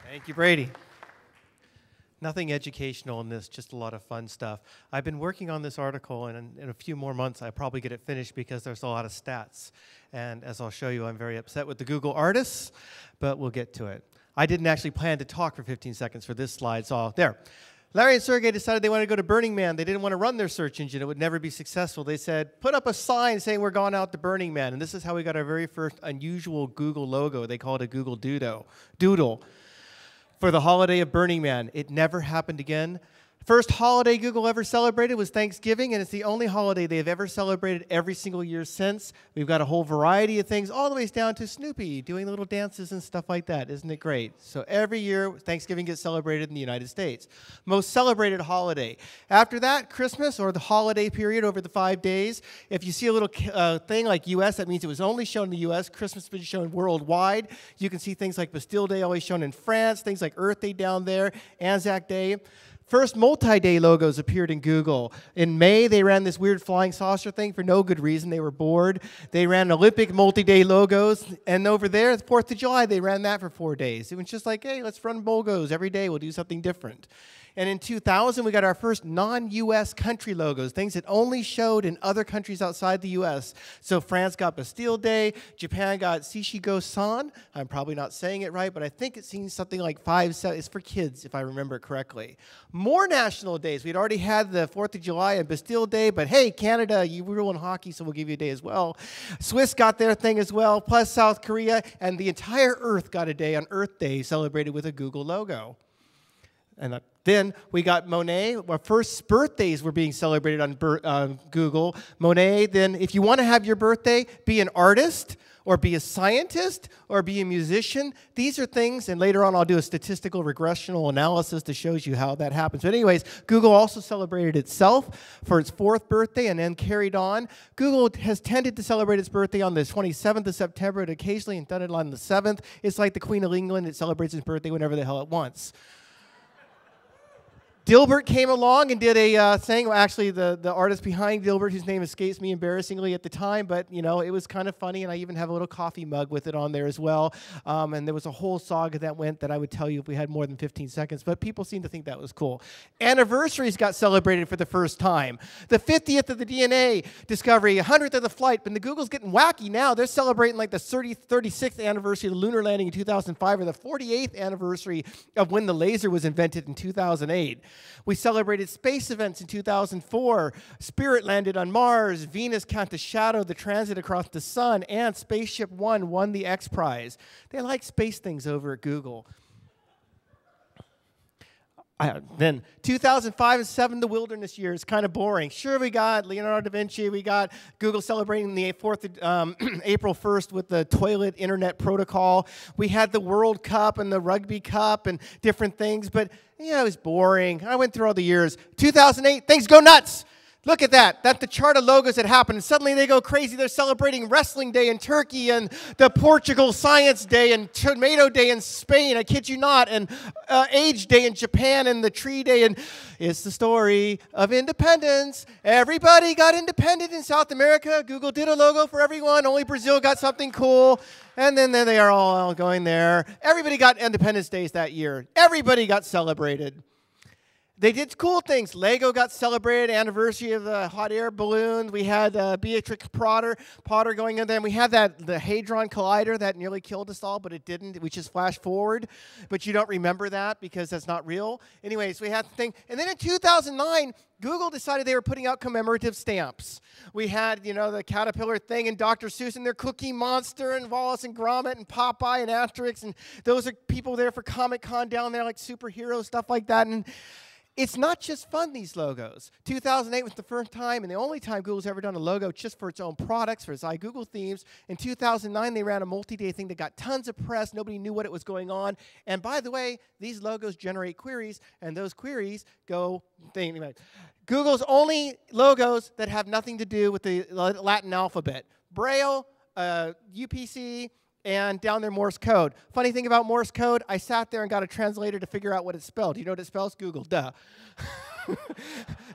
Thank you, Brady. Nothing educational in this, just a lot of fun stuff. I've been working on this article, and in a few more months, I'll probably get it finished because there's a lot of stats. And as I'll show you, I'm very upset with the Google artists, but we'll get to it. I didn't actually plan to talk for 15 seconds for this slide, so there. Larry and Sergey decided they wanted to go to Burning Man. They didn't want to run their search engine. It would never be successful. They said, put up a sign saying we're going out to Burning Man. And this is how we got our very first unusual Google logo. They call it a Google Doodle. For the holiday of Burning Man. It never happened again. First holiday Google ever celebrated was Thanksgiving, and it's the only holiday they've ever celebrated every single year since. We've got a whole variety of things, all the way down to Snoopy doing little dances and stuff like that. Isn't it great? So every year, Thanksgiving gets celebrated in the United States. Most celebrated holiday. After that, Christmas, or the holiday period over the 5 days. If you see a little thing like U.S., that means it was only shown in the U.S. Christmas has been shown worldwide. You can see things like Bastille Day always shown in France, things like Earth Day down there, Anzac Day. First multi-day logos appeared in Google. In May, they ran this weird flying saucer thing for no good reason. They were bored. They ran Olympic multi-day logos. And over there, the 4th of July, they ran that for 4 days. It was just like, hey, let's run logos every day. We'll do something different. And in 2000, we got our first non-U.S. country logos, things that only showed in other countries outside the U.S. So France got Bastille Day. Japan got Shishigo-san. I'm probably not saying it right, but I think it seems something like 5, 7. It's for kids, if I remember correctly. More national days. We'd already had the 4th of July and Bastille Day, but hey, Canada, you rule in hockey, so we'll give you a day as well. Swiss got their thing as well, plus South Korea, and the entire Earth got a day on Earth Day celebrated with a Google logo. And then we got Monet. Our first birthdays were being celebrated on Google. Monet, then if you want to have your birthday, be an artist, or be a scientist, or be a musician. These are things, and later on I'll do a statistical regressional analysis that shows you how that happens. But anyways, Google also celebrated itself for its 4th birthday and then carried on. Google has tended to celebrate its birthday on the 27th of September and occasionally done it on the 7th. It's like the Queen of England. It celebrates its birthday whenever the hell it wants. Dilbert came along and did a thing. Well, actually, the artist behind Dilbert, whose name escapes me embarrassingly at the time, but you know, it was kind of funny, and I even have a little coffee mug with it on there as well. And there was a whole saga that went that I would tell you if we had more than 15 seconds, but people seem to think that was cool. Anniversaries got celebrated for the first time. The 50th of the DNA discovery, 100th of the flight, but the Google's getting wacky now. They're celebrating like the 36th anniversary of the lunar landing in 2005, or the 48th anniversary of when the laser was invented in 2008. We celebrated space events in 2004. Spirit landed on Mars. Venus cast a shadow, the transit across the sun, and Spaceship One won the X Prize. They like space things over at Google. Then 2005 and 2007, the wilderness years, kind of boring. Sure, we got Leonardo da Vinci. We got Google celebrating the April 1st with the toilet internet protocol. We had the World Cup and the Rugby Cup and different things, but yeah, it was boring. I went through all the years. 2008, things go nuts. Look at that. That's the chart of logos that happened. And suddenly they go crazy. They're celebrating Wrestling Day in Turkey and the Portugal Science Day and Tomato Day in Spain. I kid you not. And Age Day in Japan and the Tree Day. And it's the story of independence. Everybody got independent in South America. Google did a logo for everyone. Only Brazil got something cool. And then there they are all going there. Everybody got Independence Days that year. Everybody got celebrated. They did cool things. Lego got celebrated, anniversary of the hot air balloon. We had Beatrix Potter going in there. And we had the Hadron Collider that nearly killed us all, but it didn't. We just flashed forward. But you don't remember that because that's not real. Anyways, we had the thing. And then in 2009, Google decided they were putting out commemorative stamps. We had, you know, the Caterpillar thing and Dr. Seuss and their Cookie Monster and Wallace and Gromit and Popeye and Asterix. And those are people there for Comic-Con down there, like superhero stuff like that. And it's not just fun, these logos. 2008 was the first time and the only time Google's ever done a logo just for its own products, for its iGoogle themes. In 2009, they ran a multi-day thing that got tons of press. Nobody knew what it was going on. And by the way, these logos generate queries, and those queries go... Anyway, Google's only logos that have nothing to do with the Latin alphabet. Braille, UPC, and down there Morse code. Funny thing about Morse code, I sat there and got a translator to figure out what it spelled. You know what it spells? Google, duh.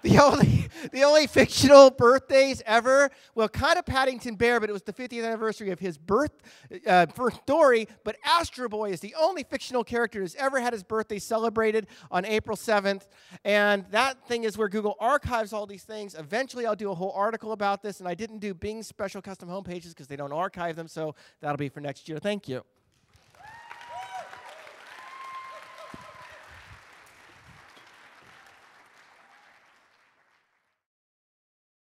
The only fictional birthdays ever, well, kind of Paddington Bear, but it was the 50th anniversary of his birth story. But Astro Boy is the only fictional character who's ever had his birthday celebrated on April 7th. And that thing is where Google archives all these things. Eventually, I'll do a whole article about this. And I didn't do Bing's special custom homepages because they don't archive them. So that'll be for next year. Thank you.